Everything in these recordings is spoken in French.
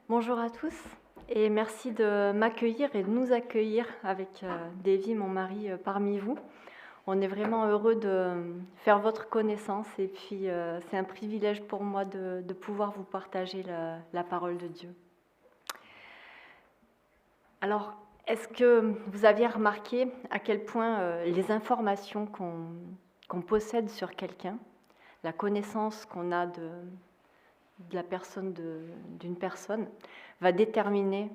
Bonjour à tous et merci de m'accueillir et de nous accueillir avec Davy, mon mari, parmi vous. On est vraiment heureux de faire votre connaissance et puis c'est un privilège pour moi de pouvoir vous partager la parole de Dieu. Alors, est-ce que vous aviez remarqué à quel point les informations qu'on possède sur quelqu'un, la connaissance qu'on a de la personne d'une personne, va déterminer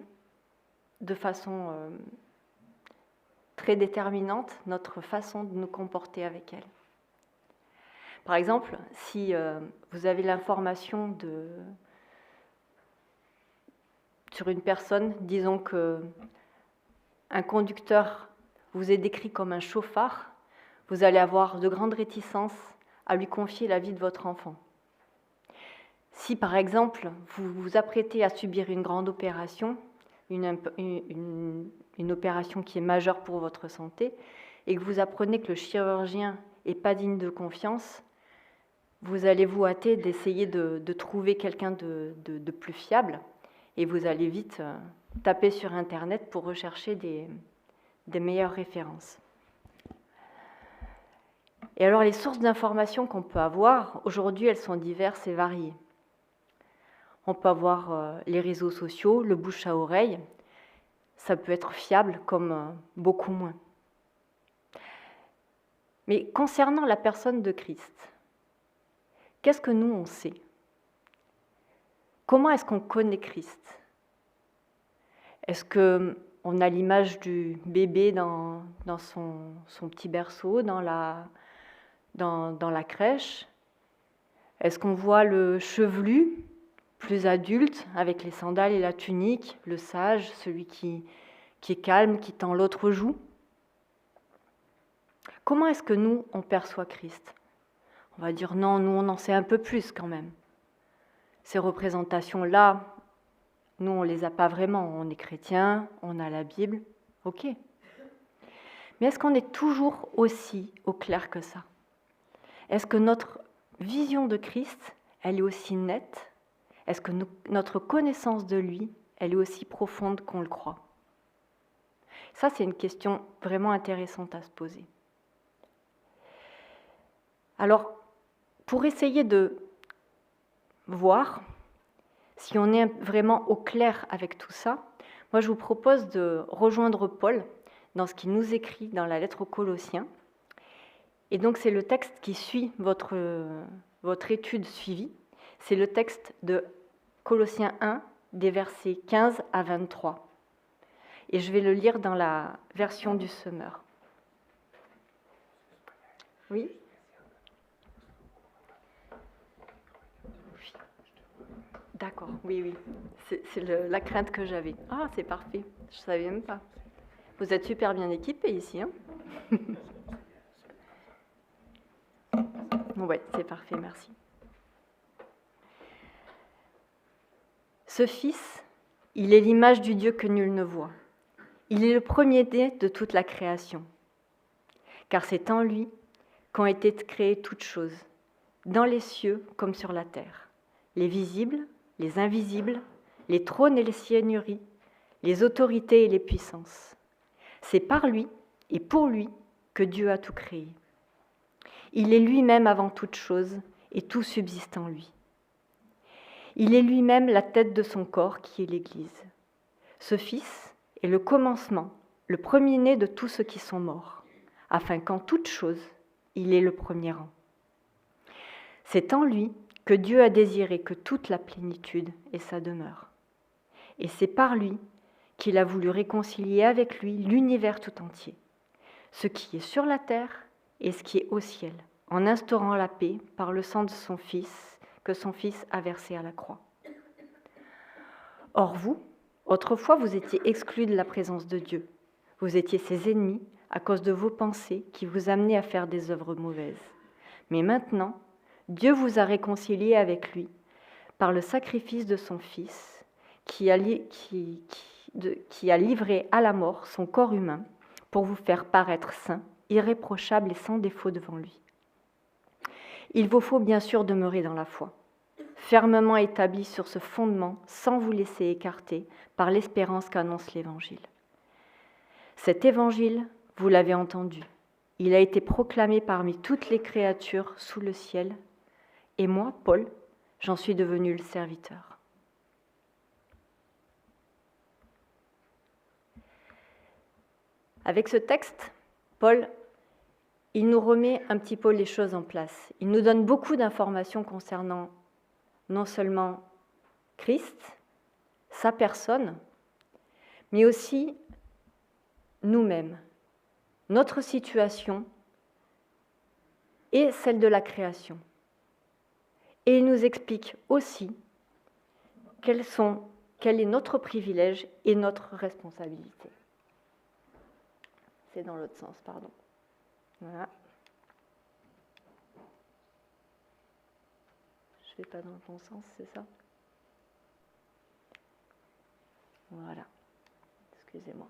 de façon très déterminante notre façon de nous comporter avec elle. Par exemple, si vous avez l'information sur une personne, disons qu'un conducteur vous est décrit comme un chauffard, vous allez avoir de grandes réticences à lui confier la vie de votre enfant. Si par exemple vous vous apprêtez à subir une grande opération, une opération qui est majeure pour votre santé, et que vous apprenez que le chirurgien n'est pas digne de confiance, vous allez vous hâter d'essayer de trouver quelqu'un de plus fiable, et vous allez vite taper sur Internet pour rechercher des meilleures références. Et alors les sources d'informations qu'on peut avoir, aujourd'hui elles sont diverses et variées. On peut avoir les réseaux sociaux, le bouche à oreille. Ça peut être fiable comme beaucoup moins. Mais concernant la personne de Christ, qu'est-ce que nous on sait? Comment est-ce qu'on connaît Christ? Est-ce qu'on a l'image du bébé dans son petit berceau, dans la crèche? Est-ce qu'on voit le chevelu plus adulte, avec les sandales et la tunique, le sage, celui qui est calme, qui tend l'autre joue? Comment est-ce que nous, on perçoit Christ? On va dire non, nous, on en sait un peu plus quand même. Ces représentations-là, nous, on ne les a pas vraiment. On est chrétien, on a la Bible, ok. Mais est-ce qu'on est toujours aussi au clair que ça? Est-ce que notre vision de Christ, elle est aussi nette? Est-ce que notre connaissance de lui, elle est aussi profonde qu'on le croit? Ça, c'est une question vraiment intéressante à se poser. Alors, pour essayer de voir si on est vraiment au clair avec tout ça, moi, je vous propose de rejoindre Paul dans ce qu'il nous écrit dans la lettre aux Colossiens. Et donc, c'est le texte qui suit votre étude suivie. C'est le texte de Colossiens 1, des versets 15 à 23. Et je vais le lire dans la version du Semeur. Oui? D'accord, oui. C'est la crainte que j'avais. Ah, c'est parfait. Je ne savais même pas. Vous êtes super bien équipés ici, hein? Oui, c'est parfait, merci. Ce Fils, il est l'image du Dieu que nul ne voit. Il est le premier-né de toute la création. Car c'est en lui qu'ont été créées toutes choses, dans les cieux comme sur la terre, les visibles, les invisibles, les trônes et les seigneuries, les autorités et les puissances. C'est par lui et pour lui que Dieu a tout créé. Il est lui-même avant toute chose et tout subsiste en lui. Il est lui-même la tête de son corps qui est l'Église. Ce Fils est le commencement, le premier-né de tous ceux qui sont morts, afin qu'en toute chose, il ait le premier rang. C'est en lui que Dieu a désiré que toute la plénitude ait sa demeure. Et c'est par lui qu'il a voulu réconcilier avec lui l'univers tout entier, ce qui est sur la terre et ce qui est au ciel, en instaurant la paix par le sang de son Fils, que son Fils a versé à la croix. Or vous, autrefois, vous étiez exclus de la présence de Dieu. Vous étiez ses ennemis à cause de vos pensées qui vous amenaient à faire des œuvres mauvaises. Mais maintenant, Dieu vous a réconciliés avec lui par le sacrifice de son Fils qui a livré à la mort son corps humain pour vous faire paraître saints, irréprochables et sans défaut devant lui. Il vous faut bien sûr demeurer dans la foi, fermement établis sur ce fondement, sans vous laisser écarter par l'espérance qu'annonce l'Évangile. Cet Évangile, vous l'avez entendu, il a été proclamé parmi toutes les créatures sous le ciel, et moi, Paul, j'en suis devenu le serviteur. Avec ce texte, Paul, il nous remet un petit peu les choses en place. Il nous donne beaucoup d'informations concernant non seulement Christ, sa personne, mais aussi nous-mêmes, notre situation et celle de la création. Et il nous explique aussi quel est notre privilège et notre responsabilité. C'est dans l'autre sens, pardon. Voilà. Je ne vais pas dans le bon sens, c'est ça? Voilà. Excusez-moi.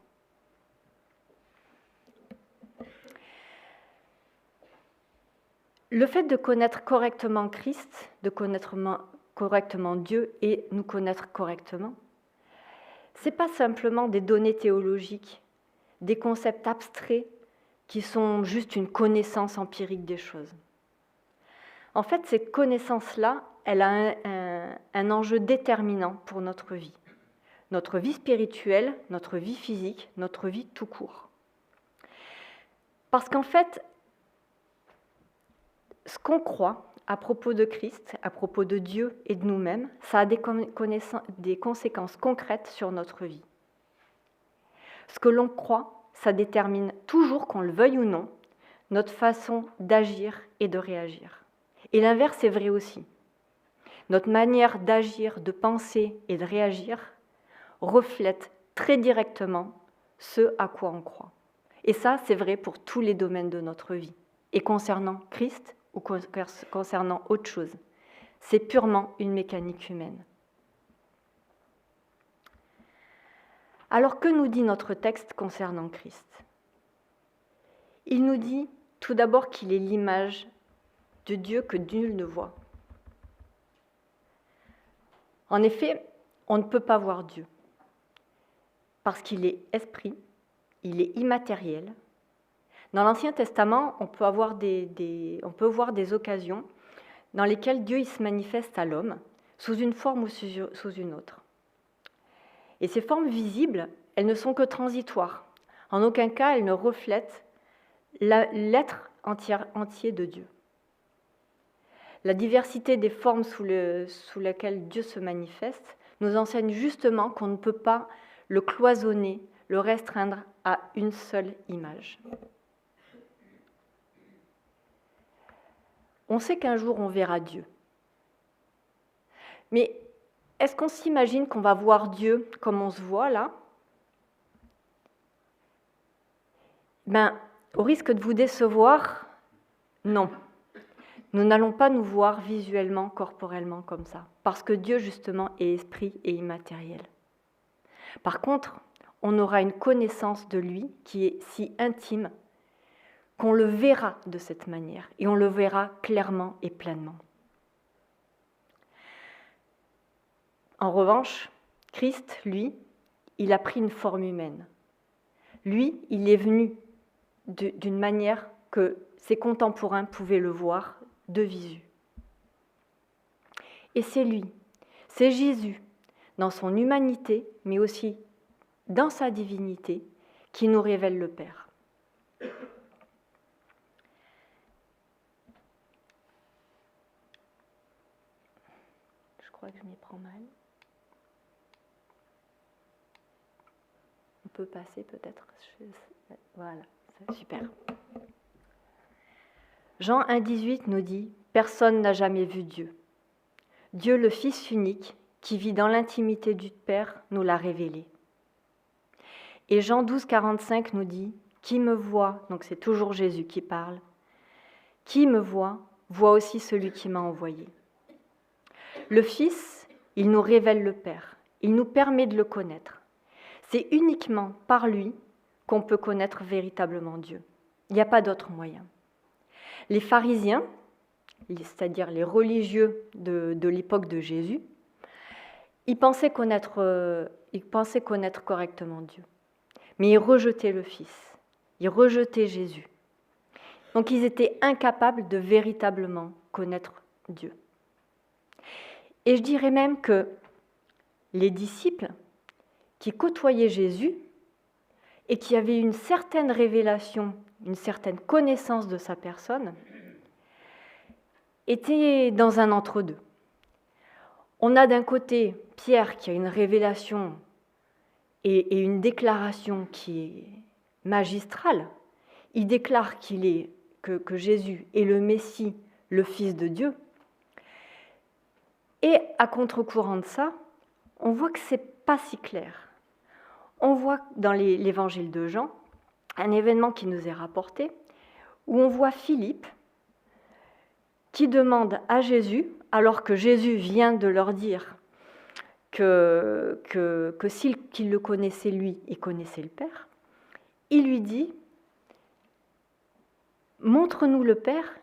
Le fait de connaître correctement Christ, de connaître correctement Dieu et nous connaître correctement, ce n'est pas simplement des données théologiques, des concepts abstraits qui sont juste une connaissance empirique des choses. En fait, cette connaissance-là, elle a un enjeu déterminant pour notre vie spirituelle, notre vie physique, notre vie tout court. Parce qu'en fait, ce qu'on croit à propos de Christ, à propos de Dieu et de nous-mêmes, ça a des conséquences concrètes sur notre vie. Ce que l'on croit, ça détermine toujours, qu'on le veuille ou non, notre façon d'agir et de réagir. Et l'inverse est vrai aussi. Notre manière d'agir, de penser et de réagir reflète très directement ce à quoi on croit. Et ça, c'est vrai pour tous les domaines de notre vie. Et concernant Christ ou concernant autre chose, c'est purement une mécanique humaine. Alors, que nous dit notre texte concernant Christ? Il nous dit tout d'abord qu'il est l'image de Dieu que nul ne voit. En effet, on ne peut pas voir Dieu, parce qu'il est esprit, il est immatériel. Dans l'Ancien Testament, on peut voir des occasions dans lesquelles Dieu il se manifeste à l'homme, sous une forme ou sous une autre. Et ces formes visibles, elles ne sont que transitoires. En aucun cas, elles ne reflètent l'être entier de Dieu. La diversité des formes sous lesquelles Dieu se manifeste nous enseigne justement qu'on ne peut pas le cloisonner, le restreindre à une seule image. On sait qu'un jour on verra Dieu. Mais est-ce qu'on s'imagine qu'on va voir Dieu comme on se voit là? Au risque de vous décevoir, non. Nous n'allons pas nous voir visuellement, corporellement comme ça, parce que Dieu, justement, est esprit et immatériel. Par contre, on aura une connaissance de lui qui est si intime qu'on le verra de cette manière, et on le verra clairement et pleinement. En revanche, Christ, lui, il a pris une forme humaine. Lui, il est venu d'une manière que ses contemporains pouvaient le voir de visu. Et c'est lui, c'est Jésus, dans son humanité, mais aussi dans sa divinité, qui nous révèle le Père. Je crois que je m'y prends mal. On peut passer peut-être. Voilà, c'est super. Jean 1,18 nous dit « Personne n'a jamais vu Dieu. Dieu, le Fils unique, qui vit dans l'intimité du Père, nous l'a révélé. » Et Jean 12,45 nous dit « Qui me voit » donc c'est toujours Jésus qui parle. « Qui me voit aussi celui qui m'a envoyé. » Le Fils, il nous révèle le Père. Il nous permet de le connaître. C'est uniquement par lui qu'on peut connaître véritablement Dieu. Il n'y a pas d'autre moyen. Les pharisiens, c'est-à-dire les religieux de l'époque de Jésus, ils pensaient connaître correctement Dieu. Mais ils rejetaient le Fils, ils rejetaient Jésus. Donc ils étaient incapables de véritablement connaître Dieu. Et je dirais même que les disciples qui côtoyaient Jésus et qui avaient une certaine révélation, une certaine connaissance de sa personne, étaient dans un entre-deux. On a d'un côté Pierre qui a une révélation et une déclaration qui est magistrale. Il déclare que Jésus est le Messie, le Fils de Dieu. Et à contre-courant de ça, on voit que ce n'est pas si clair. On voit dans l'évangile de Jean un événement qui nous est rapporté, où on voit Philippe qui demande à Jésus, alors que Jésus vient de leur dire qu'il le connaissait lui, il connaissait le Père, il lui dit « Montre-nous le Père,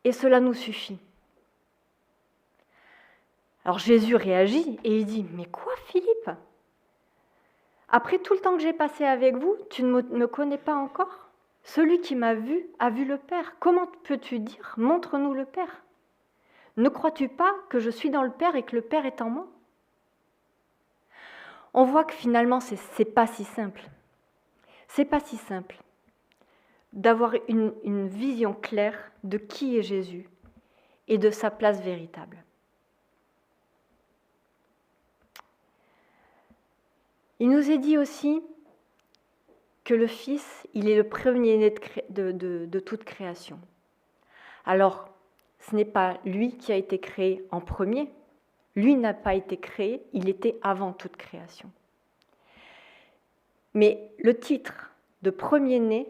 et cela nous suffit. » Alors Jésus réagit et il dit « Mais quoi, Philippe ? Après tout le temps que j'ai passé avec vous, tu ne me connais pas encore ? Celui qui m'a vu a vu le Père. Comment peux-tu dire « Montre-nous le Père » ? Ne crois-tu pas que je suis dans le Père et que le Père est en moi ? On voit que finalement, c'est pas si simple. C'est pas si simple d'avoir une vision claire de qui est Jésus et de sa place véritable. Il nous est dit aussi que le Fils, il est le premier-né de toute création. Alors, ce n'est pas lui qui a été créé en premier. Lui n'a pas été créé, il était avant toute création. Mais le titre de premier-né,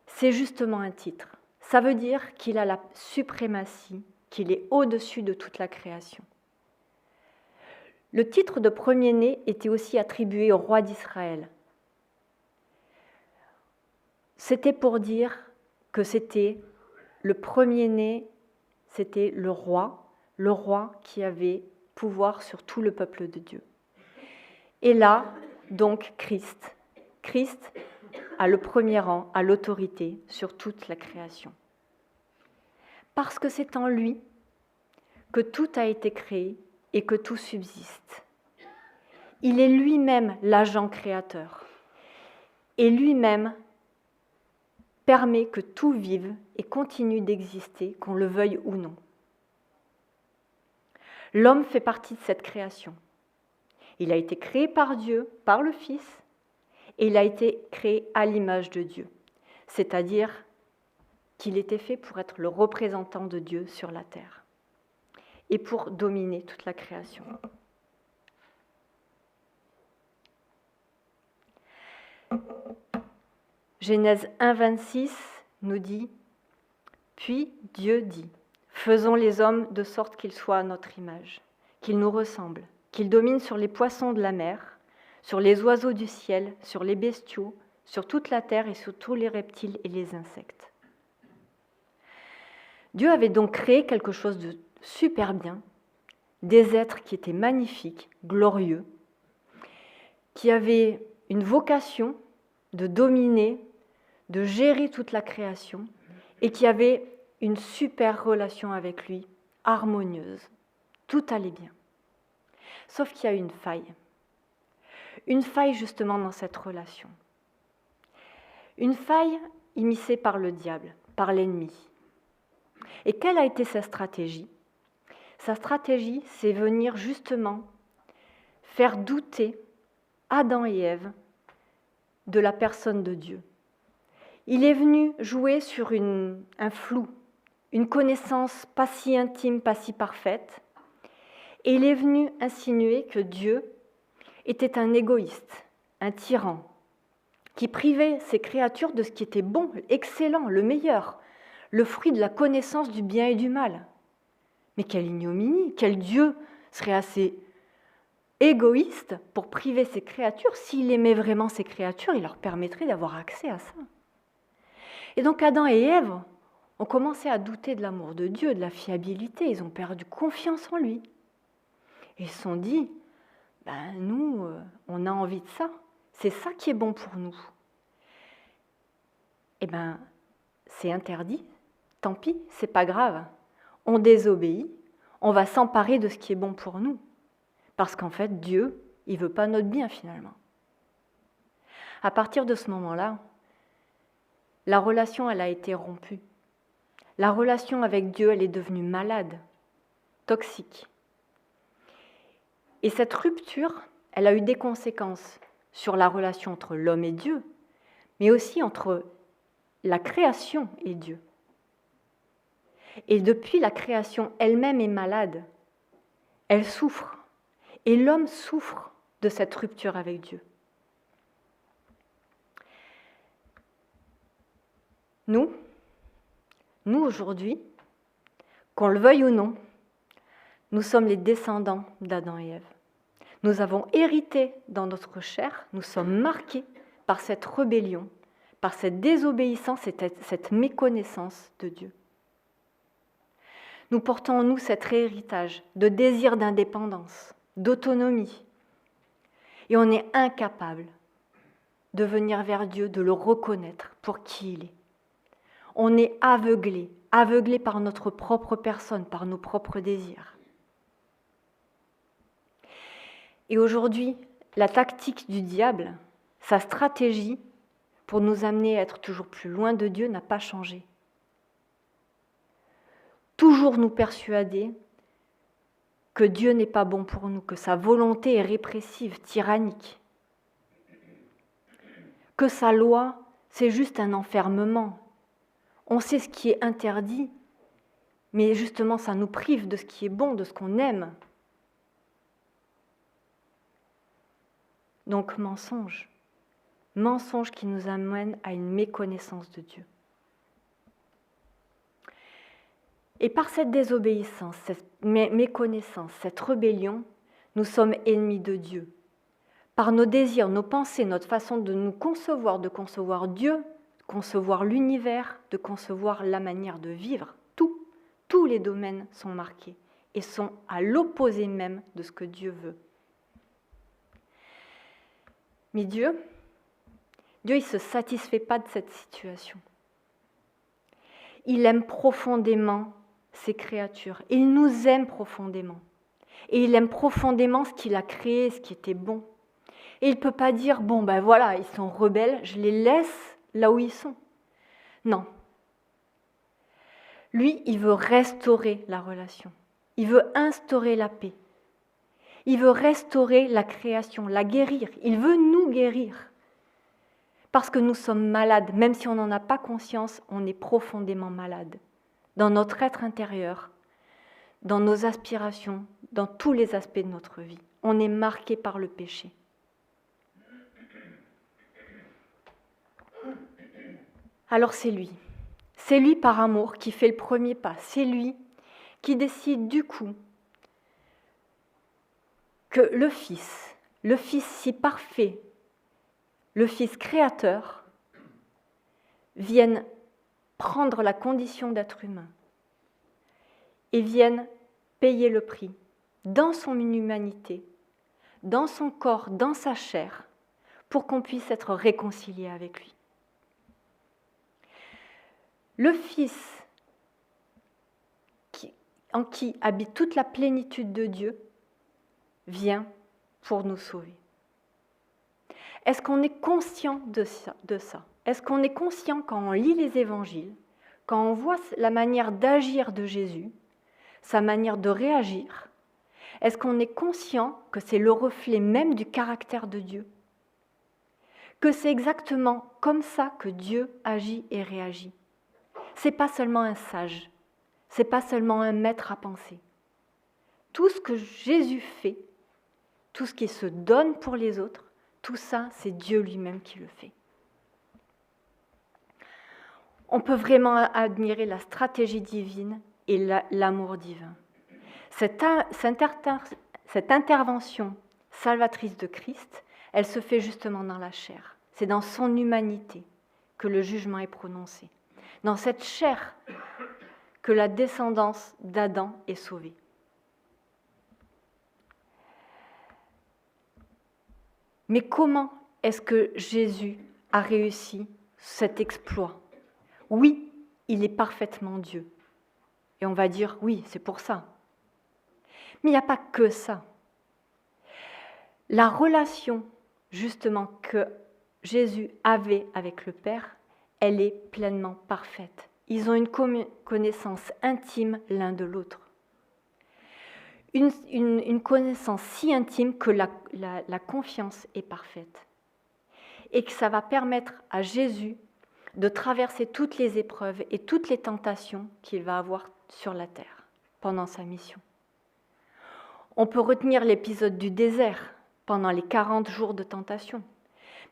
c'est justement un titre. Ça veut dire qu'il a la suprématie, qu'il est au-dessus de toute la création. Le titre de premier-né était aussi attribué au roi d'Israël. C'était pour dire que c'était le premier-né, c'était le roi qui avait pouvoir sur tout le peuple de Dieu. Et là, donc, Christ a le premier rang, a l'autorité sur toute la création. Parce que c'est en lui que tout a été créé et que tout subsiste. Il est lui-même l'agent créateur. Et lui-même permet que tout vive et continue d'exister, qu'on le veuille ou non. L'homme fait partie de cette création. Il a été créé par Dieu, par le Fils, et il a été créé à l'image de Dieu, c'est-à-dire qu'il était fait pour être le représentant de Dieu sur la terre et pour dominer toute la création. Genèse 1,26 nous dit « Puis Dieu dit, faisons les hommes de sorte qu'ils soient à notre image, qu'ils nous ressemblent, qu'ils dominent sur les poissons de la mer, sur les oiseaux du ciel, sur les bestiaux, sur toute la terre et sur tous les reptiles et les insectes. » Dieu avait donc créé quelque chose de super bien, des êtres qui étaient magnifiques, glorieux, qui avaient une vocation de dominer, de gérer toute la création et qui avaient une super relation avec lui, harmonieuse. Tout allait bien. Sauf qu'il y a une faille justement dans cette relation. Une faille immiscée par le diable, par l'ennemi. Et quelle a été sa stratégie ? Sa stratégie, c'est venir justement faire douter Adam et Ève de la personne de Dieu. Il est venu jouer sur un flou, une connaissance pas si intime, pas si parfaite, et il est venu insinuer que Dieu était un égoïste, un tyran, qui privait ses créatures de ce qui était bon, excellent, le meilleur, le fruit de la connaissance du bien et du mal. Mais quelle ignominie, quel Dieu serait assez égoïste pour priver ses créatures? S'il aimait vraiment ses créatures, il leur permettrait d'avoir accès à ça. Et donc Adam et Ève ont commencé à douter de l'amour de Dieu, de la fiabilité. Ils ont perdu confiance en lui. Ils se sont dit, nous, on a envie de ça. C'est ça qui est bon pour nous. C'est interdit. Tant pis, c'est pas grave. On désobéit. On va s'emparer de ce qui est bon pour nous. Parce qu'en fait, Dieu, il veut pas notre bien finalement. À partir de ce moment-là, la relation, elle a été rompue. La relation avec Dieu, elle est devenue malade, toxique. Et cette rupture, elle a eu des conséquences sur la relation entre l'homme et Dieu, mais aussi entre la création et Dieu. Et depuis, la création elle-même est malade. Elle souffre. Et l'homme souffre de cette rupture avec Dieu. Nous aujourd'hui, qu'on le veuille ou non, nous sommes les descendants d'Adam et Ève. Nous avons hérité dans notre chair, nous sommes marqués par cette rébellion, par cette désobéissance et cette méconnaissance de Dieu. Nous portons en nous cet héritage de désir d'indépendance, d'autonomie. Et on est incapable de venir vers Dieu, de le reconnaître pour qui il est. On est aveuglé par notre propre personne, par nos propres désirs. Et aujourd'hui, la tactique du diable, sa stratégie pour nous amener à être toujours plus loin de Dieu n'a pas changé. Toujours nous persuader que Dieu n'est pas bon pour nous, que sa volonté est répressive, tyrannique, que sa loi, c'est juste un enfermement. On sait ce qui est interdit, mais justement, ça nous prive de ce qui est bon, de ce qu'on aime. Donc, mensonge qui nous amène à une méconnaissance de Dieu. Et par cette désobéissance, cette méconnaissance, cette rébellion, nous sommes ennemis de Dieu. Par nos désirs, nos pensées, notre façon de nous concevoir, de concevoir Dieu, de concevoir l'univers, de concevoir la manière de vivre, tous les domaines sont marqués et sont à l'opposé même de ce que Dieu veut. Mais Dieu, il ne se satisfait pas de cette situation. Il aime profondément ses créatures. Il nous aime profondément. Et il aime profondément ce qu'il a créé, ce qui était bon. Et il ne peut pas dire, voilà, ils sont rebelles, je les laisse là où ils sont. Non. Lui, il veut restaurer la relation. Il veut instaurer la paix. Il veut restaurer la création, la guérir. Il veut nous guérir. Parce que nous sommes malades, même si on n'en a pas conscience, on est profondément malade. Dans notre être intérieur, dans nos aspirations, dans tous les aspects de notre vie. On est marqué par le péché. Alors c'est lui par amour qui fait le premier pas. C'est lui qui décide du coup que le Fils si parfait, le Fils créateur, vienne prendre la condition d'être humain et vienne payer le prix dans son humanité, dans son corps, dans sa chair, pour qu'on puisse être réconcilié avec lui. Le Fils, en qui habite toute la plénitude de Dieu, vient pour nous sauver. Est-ce qu'on est conscient de ça ? Est-ce qu'on est conscient quand on lit les évangiles, quand on voit la manière d'agir de Jésus, sa manière de réagir ? Est-ce qu'on est conscient que c'est le reflet même du caractère de Dieu ? Que c'est exactement comme ça que Dieu agit et réagit ? C'est pas seulement un sage, c'est pas seulement un maître à penser. Tout ce que Jésus fait, tout ce qui se donne pour les autres, tout ça, c'est Dieu lui-même qui le fait. On peut vraiment admirer la stratégie divine et l'amour divin. Cette intervention salvatrice de Christ, elle se fait justement dans la chair. C'est dans son humanité que le jugement est prononcé. dans cette chair, que la descendance d'Adam est sauvée. Mais comment est-ce que Jésus a réussi cet exploit? Oui, il est parfaitement Dieu. Et on va dire, oui, c'est pour ça. Mais il n'y a pas que ça. La relation, justement, que Jésus avait avec le Père, elle est pleinement parfaite. Ils ont une connaissance intime l'un de l'autre. Une connaissance si intime que la confiance est parfaite. Et que ça va permettre à Jésus de traverser toutes les épreuves et toutes les tentations qu'il va avoir sur la terre pendant sa mission. On peut retenir l'épisode du désert pendant les 40 jours de tentation,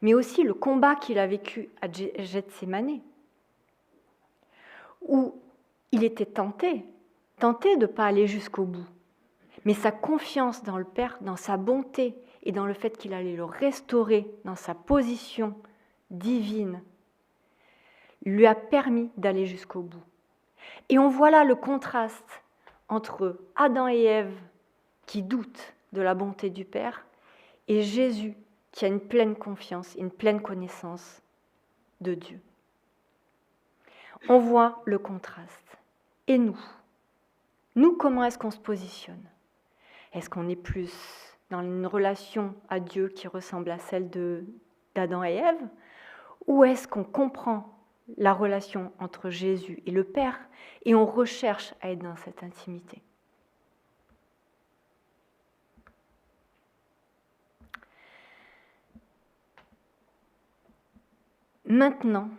mais aussi le combat qu'il a vécu à Gethsémani, où il était tenté de ne pas aller jusqu'au bout. Mais sa confiance dans le Père, dans sa bonté et dans le fait qu'il allait le restaurer dans sa position divine, lui a permis d'aller jusqu'au bout. Et on voit là le contraste entre Adam et Ève qui doutent de la bonté du Père et Jésus qui a une pleine confiance, une pleine connaissance de Dieu. On voit le contraste. Et nous, comment est-ce qu'on se positionne? Est-ce qu'on est plus dans une relation à Dieu qui ressemble à celle d'Adam et Ève? Ou est-ce qu'on comprend la relation entre Jésus et le Père et on recherche à être dans cette intimité? Maintenant,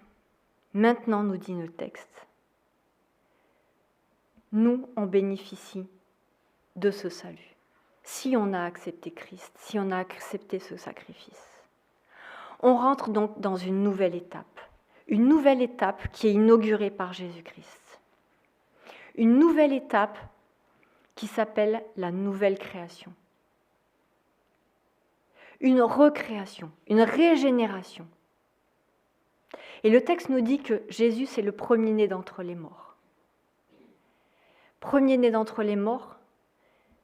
nous dit le texte, nous, on bénéficie de ce salut. Si on a accepté Christ, si on a accepté ce sacrifice. On rentre donc dans une nouvelle étape qui est inaugurée par Jésus-Christ. Une nouvelle étape qui s'appelle la nouvelle création. Une recréation, une régénération. Et le texte nous dit que Jésus, c'est le premier-né d'entre les morts. Premier-né d'entre les morts,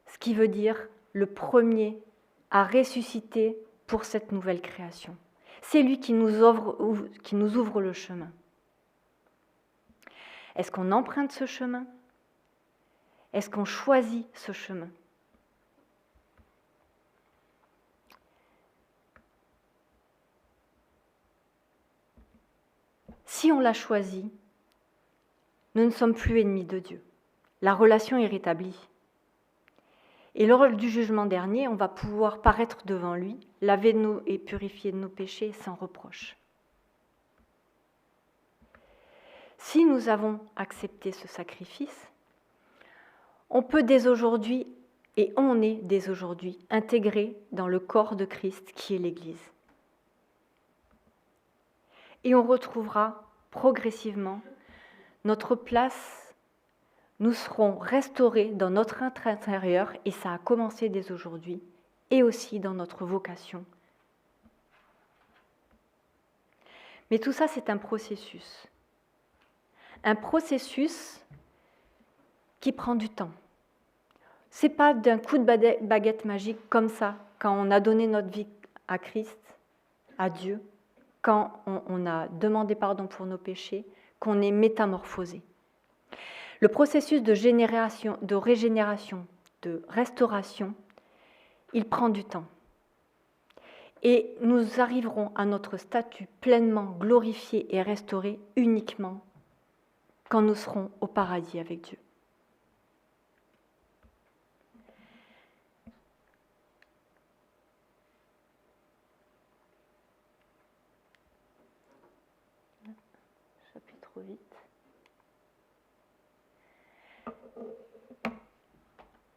ce qui veut dire le premier à ressusciter pour cette nouvelle création. C'est lui qui nous ouvre le chemin. Est-ce qu'on emprunte ce chemin? Est-ce qu'on choisit ce chemin? Si on l'a choisi, nous ne sommes plus ennemis de Dieu. La relation est rétablie. Et lors du jugement dernier, on va pouvoir paraître devant lui, laver et purifier de nos péchés sans reproche. Si nous avons accepté ce sacrifice, on peut dès aujourd'hui, et on est dès aujourd'hui, intégré dans le corps de Christ qui est l'Église. Et on retrouvera progressivement notre place, nous serons restaurés dans notre être intérieur, et ça a commencé dès aujourd'hui, et aussi dans notre vocation. Mais tout ça, c'est un processus. Un processus qui prend du temps. Ce n'est pas d'un coup de baguette magique comme ça, quand on a donné notre vie à Christ, à Dieu, quand on a demandé pardon pour nos péchés, qu'on est métamorphosé. Le processus de régénération, de restauration, il prend du temps. Et nous arriverons à notre statut pleinement glorifié et restauré uniquement quand nous serons au paradis avec Dieu. Chapitre 8.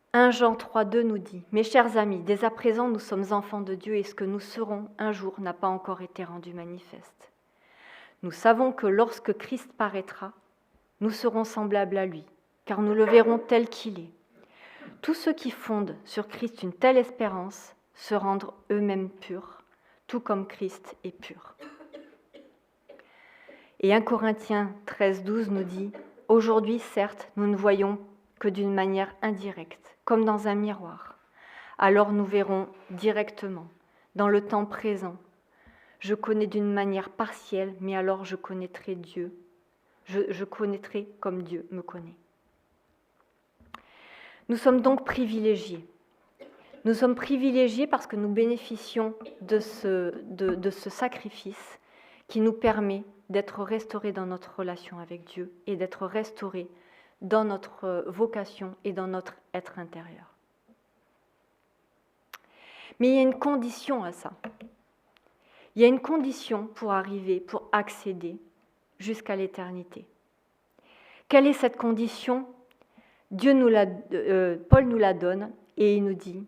« 1 Jean 3,2 nous dit « Mes chers amis, dès à présent nous sommes enfants de Dieu et ce que nous serons un jour n'a pas encore été rendu manifeste. Nous savons que lorsque Christ paraîtra, nous serons semblables à lui, car nous le verrons tel qu'il est. Tous ceux qui fondent sur Christ une telle espérance se rendent eux-mêmes purs, tout comme Christ est pur. » Et 1 Corinthiens 13, 12 nous dit « Aujourd'hui, certes, nous ne voyons que d'une manière indirecte, comme dans un miroir. Alors nous verrons directement, dans le temps présent. Je connais d'une manière partielle, mais alors je connaîtrai Dieu. Je connaîtrai comme Dieu me connaît. » Nous sommes donc privilégiés. Nous sommes privilégiés parce que nous bénéficions de ce sacrifice qui nous permet d'être restaurés dans notre relation avec Dieu et d'être restaurés dans notre vocation et dans notre être intérieur. Mais il y a une condition à ça. Il y a une condition pour arriver, pour accéder jusqu'à l'éternité. Quelle est cette condition ? Paul nous la donne et il nous dit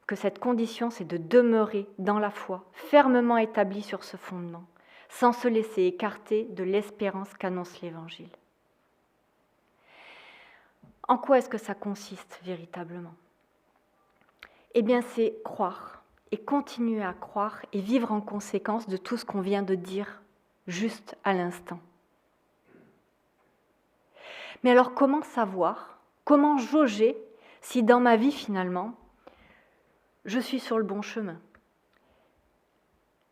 que cette condition, c'est de demeurer dans la foi, fermement établi sur ce fondement, sans se laisser écarter de l'espérance qu'annonce l'Évangile. En quoi est-ce que ça consiste véritablement ? Eh bien, c'est croire et continuer à croire et vivre en conséquence de tout ce qu'on vient de dire juste à l'instant. Mais alors, comment savoir, comment jauger si dans ma vie, finalement, je suis sur le bon chemin ?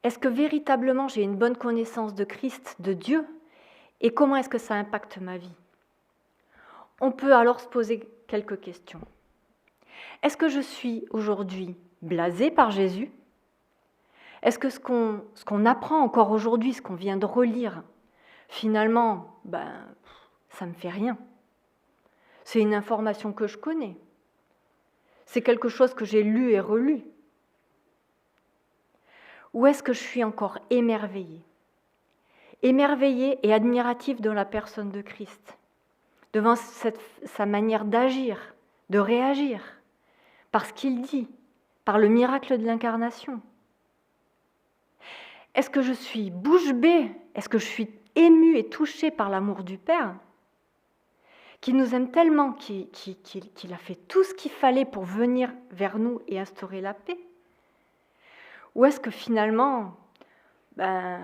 Est-ce que véritablement j'ai une bonne connaissance de Christ, de Dieu ? Et comment est-ce que ça impacte ma vie ? On peut alors se poser quelques questions. Est-ce que je suis aujourd'hui blasé par Jésus ? Est-ce que ce qu'on apprend encore aujourd'hui, ce qu'on vient de relire, finalement, ça ne me fait rien ? C'est une information que je connais. C'est quelque chose que j'ai lu et relu. Ou est-ce que je suis encore émerveillée ? Émerveillée et admirative de la personne de Christ, devant sa manière d'agir, de réagir, par ce qu'il dit, par le miracle de l'incarnation. Est-ce que je suis bouche bée ? Est-ce que je suis émue et touchée par l'amour du Père, qui nous aime tellement, qu'il a fait tout ce qu'il fallait pour venir vers nous et instaurer la paix ? Ou est-ce que finalement, je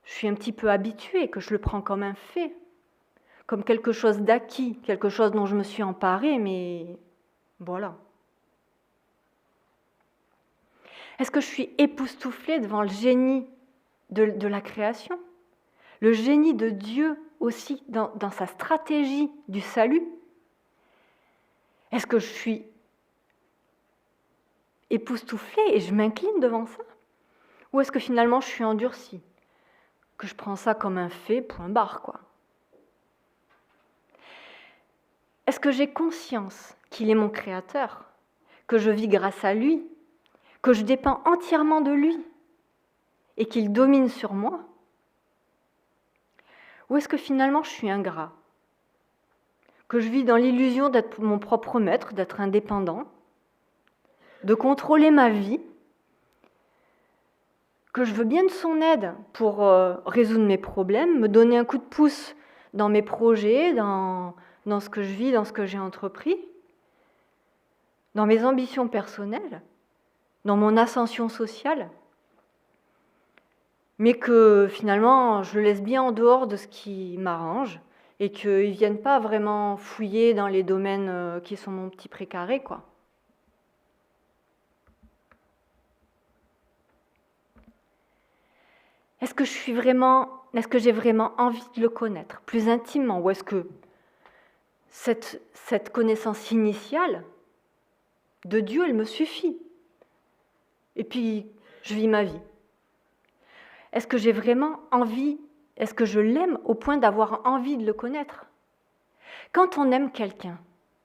suis un petit peu habituée, que je le prends comme un fait, comme quelque chose d'acquis, quelque chose dont je me suis emparée, mais voilà. Est-ce que je suis époustouflée devant le génie de la création ? Le génie de Dieu aussi dans sa stratégie du salut ? Est-ce que je suis époustouflée et je m'incline devant ça ? Ou est-ce que finalement je suis endurcie ? Que je prends ça comme un fait, point barre, quoi. Est-ce que j'ai conscience qu'il est mon créateur, que je vis grâce à lui, que je dépends entièrement de lui et qu'il domine sur moi ? Ou est-ce que finalement je suis ingrat ? Que je vis dans l'illusion d'être mon propre maître, d'être indépendant, de contrôler ma vie, que je veux bien de son aide pour résoudre mes problèmes, me donner un coup de pouce dans mes projets, dans ce que je vis, dans ce que j'ai entrepris, dans mes ambitions personnelles, dans mon ascension sociale, mais que finalement je le laisse bien en dehors de ce qui m'arrange et qu'ils ne viennent pas vraiment fouiller dans les domaines qui sont mon petit précaré, quoi. Est-ce que j'ai vraiment envie de le connaître plus intimement, ou est-ce que cette connaissance initiale de Dieu, elle me suffit ? Et puis, je vis ma vie. Est-ce que j'ai vraiment envie, est-ce que je l'aime au point d'avoir envie de le connaître ? Quand on aime quelqu'un,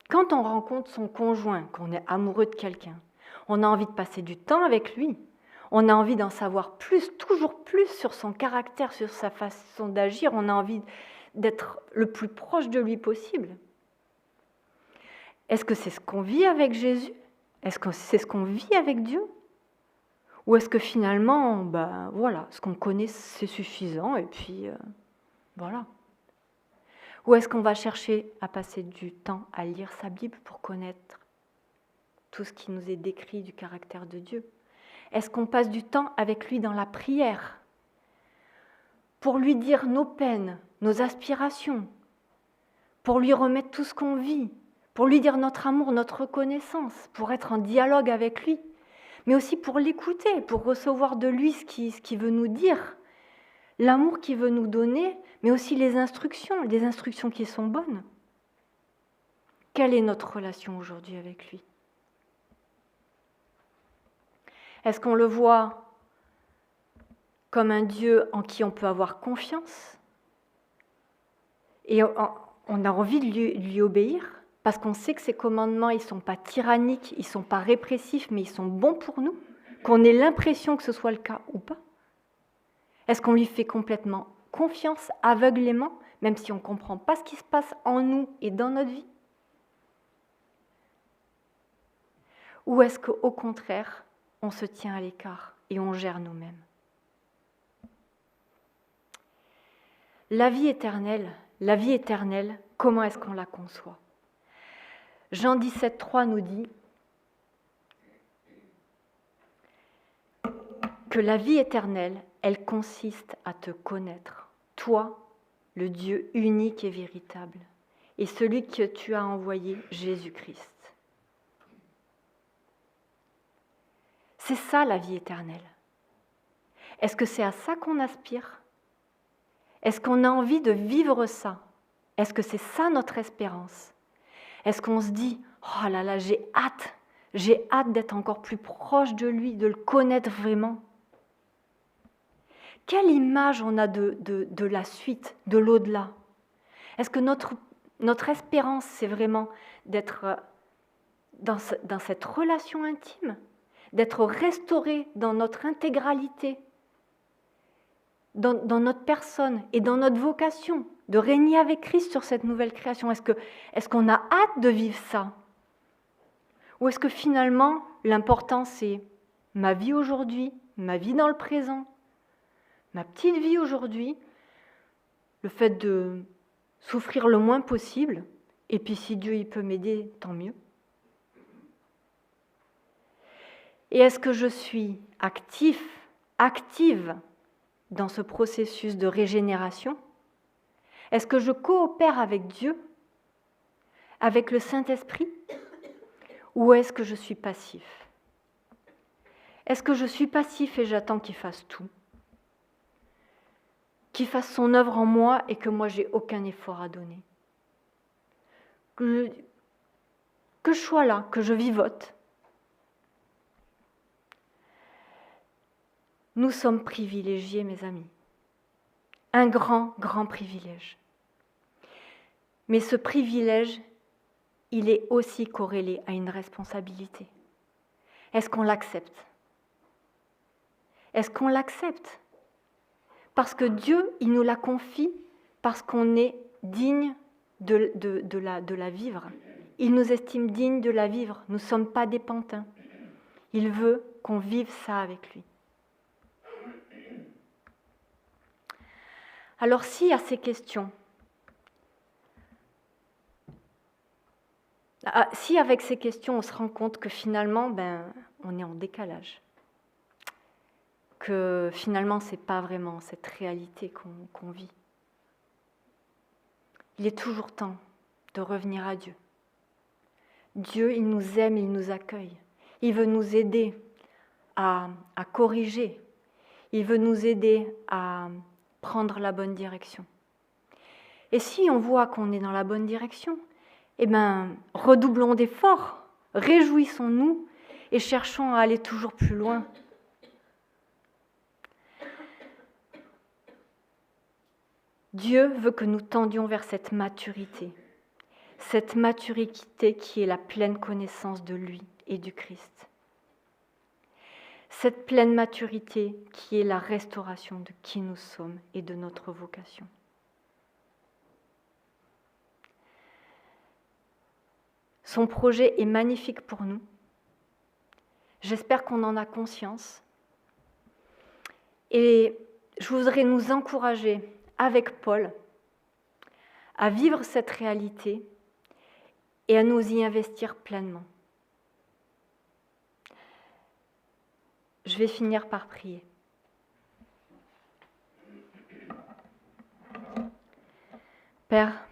quand on rencontre son conjoint, qu'on est amoureux de quelqu'un, on a envie de passer du temps avec lui. On a envie d'en savoir plus, toujours plus sur son caractère, sur sa façon d'agir. On a envie d'être le plus proche de lui possible. Est-ce que c'est ce qu'on vit avec Jésus ? Est-ce que c'est ce qu'on vit avec Dieu ? Ou est-ce que finalement, voilà, ce qu'on connaît, c'est suffisant et puis voilà. Ou est-ce qu'on va chercher à passer du temps à lire sa Bible pour connaître tout ce qui nous est décrit du caractère de Dieu ? Est-ce qu'on passe du temps avec lui dans la prière pour lui dire nos peines, nos aspirations, pour lui remettre tout ce qu'on vit, pour lui dire notre amour, notre reconnaissance, pour être en dialogue avec lui, mais aussi pour l'écouter, pour recevoir de lui ce qu'il veut nous dire, l'amour qu'il veut nous donner, mais aussi les instructions qui sont bonnes. Quelle est notre relation aujourd'hui avec lui? Est-ce qu'on le voit comme un Dieu en qui on peut avoir confiance et on a envie de lui obéir parce qu'on sait que ses commandements, ils ne sont pas tyranniques, ils ne sont pas répressifs, mais ils sont bons pour nous, qu'on ait l'impression que ce soit le cas ou pas? Est-ce qu'on lui fait complètement confiance, aveuglément, même si on ne comprend pas ce qui se passe en nous et dans notre vie? Ou est-ce qu'au contraire, on se tient à l'écart et on gère nous-mêmes? La vie éternelle, comment est-ce qu'on la conçoit? Jean 17,3 nous dit que la vie éternelle, elle consiste à te connaître, toi, le Dieu unique et véritable, et celui que tu as envoyé, Jésus-Christ. C'est ça la vie éternelle. Est-ce que c'est à ça qu'on aspire? Est-ce qu'on a envie de vivre ça? Est-ce que c'est ça notre espérance? Est-ce qu'on se dit « Oh là là, j'ai hâte d'être encore plus proche de lui, de le connaître vraiment ». Quelle image on a de la suite, de l'au-delà? Est-ce que notre espérance, c'est vraiment d'être dans cette relation intime, d'être restauré dans notre intégralité, dans notre personne et dans notre vocation, de régner avec Christ sur cette nouvelle création? Est-ce qu'on a hâte de vivre ça? Ou est-ce que finalement, l'important, c'est ma vie aujourd'hui, ma vie dans le présent, ma petite vie aujourd'hui, le fait de souffrir le moins possible, et puis si Dieu il peut m'aider, tant mieux. Et est-ce que je suis active dans ce processus de régénération? Est-ce que je coopère avec Dieu, avec le Saint-Esprit, ou est-ce que je suis passif? Est-ce que je suis passif et j'attends qu'il fasse tout? Qu'il fasse son œuvre en moi et que moi, j'ai aucun effort à donner? Que je sois là, que je vivote. Nous sommes privilégiés, mes amis. Un grand, grand privilège. Mais ce privilège, il est aussi corrélé à une responsabilité. Est-ce qu'on l'accepte? Est-ce qu'on l'accepte? Parce que Dieu, il nous la confie parce qu'on est digne de la vivre. Il nous estime dignes de la vivre. Nous ne sommes pas des pantins. Il veut qu'on vive ça avec lui. Alors si à ces questions, si avec ces questions on se rend compte que finalement on est en décalage, que finalement ce n'est pas vraiment cette réalité qu'on vit, il est toujours temps de revenir à Dieu. Dieu, il nous aime, il nous accueille. Il veut nous aider à corriger. Il veut nous aider à prendre la bonne direction. Et si on voit qu'on est dans la bonne direction, redoublons d'efforts, réjouissons-nous et cherchons à aller toujours plus loin. Dieu veut que nous tendions vers cette maturité qui est la pleine connaissance de lui et du Christ. Cette pleine maturité qui est la restauration de qui nous sommes et de notre vocation. Son projet est magnifique pour nous. J'espère qu'on en a conscience. Et je voudrais nous encourager avec Paul à vivre cette réalité et à nous y investir pleinement. Je vais finir par prier. Père,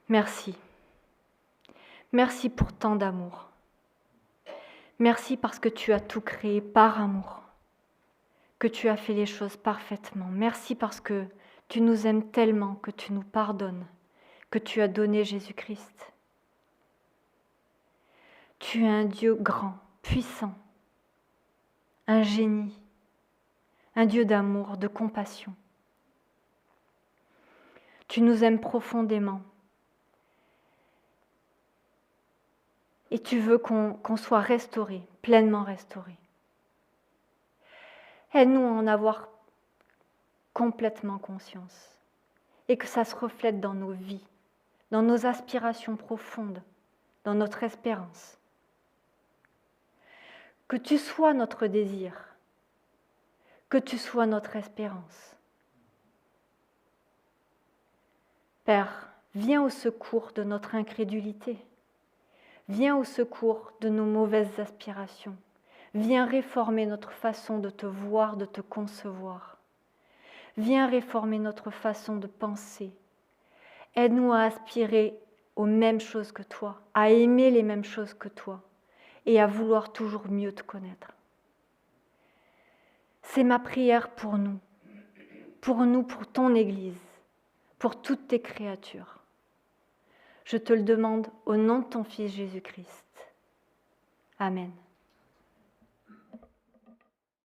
merci. Merci pour tant d'amour. Merci parce que tu as tout créé par amour, que tu as fait les choses parfaitement. Merci parce que tu nous aimes tellement, que tu nous pardonnes, que tu as donné Jésus-Christ. Tu es un Dieu grand, puissant, un génie, un Dieu d'amour, de compassion. Tu nous aimes profondément. Et tu veux qu'on soit restauré, pleinement restauré. Aide-nous à en avoir complètement conscience et que ça se reflète dans nos vies, dans nos aspirations profondes, dans notre espérance. Que tu sois notre désir, que tu sois notre espérance. Père, viens au secours de notre incrédulité. Viens au secours de nos mauvaises aspirations. Viens réformer notre façon de te voir, de te concevoir. Viens réformer notre façon de penser. Aide-nous à aspirer aux mêmes choses que toi, à aimer les mêmes choses que toi et à vouloir toujours mieux te connaître. C'est ma prière pour nous, pour ton Église, pour toutes tes créatures. Je te le demande au nom de ton Fils Jésus-Christ. Amen.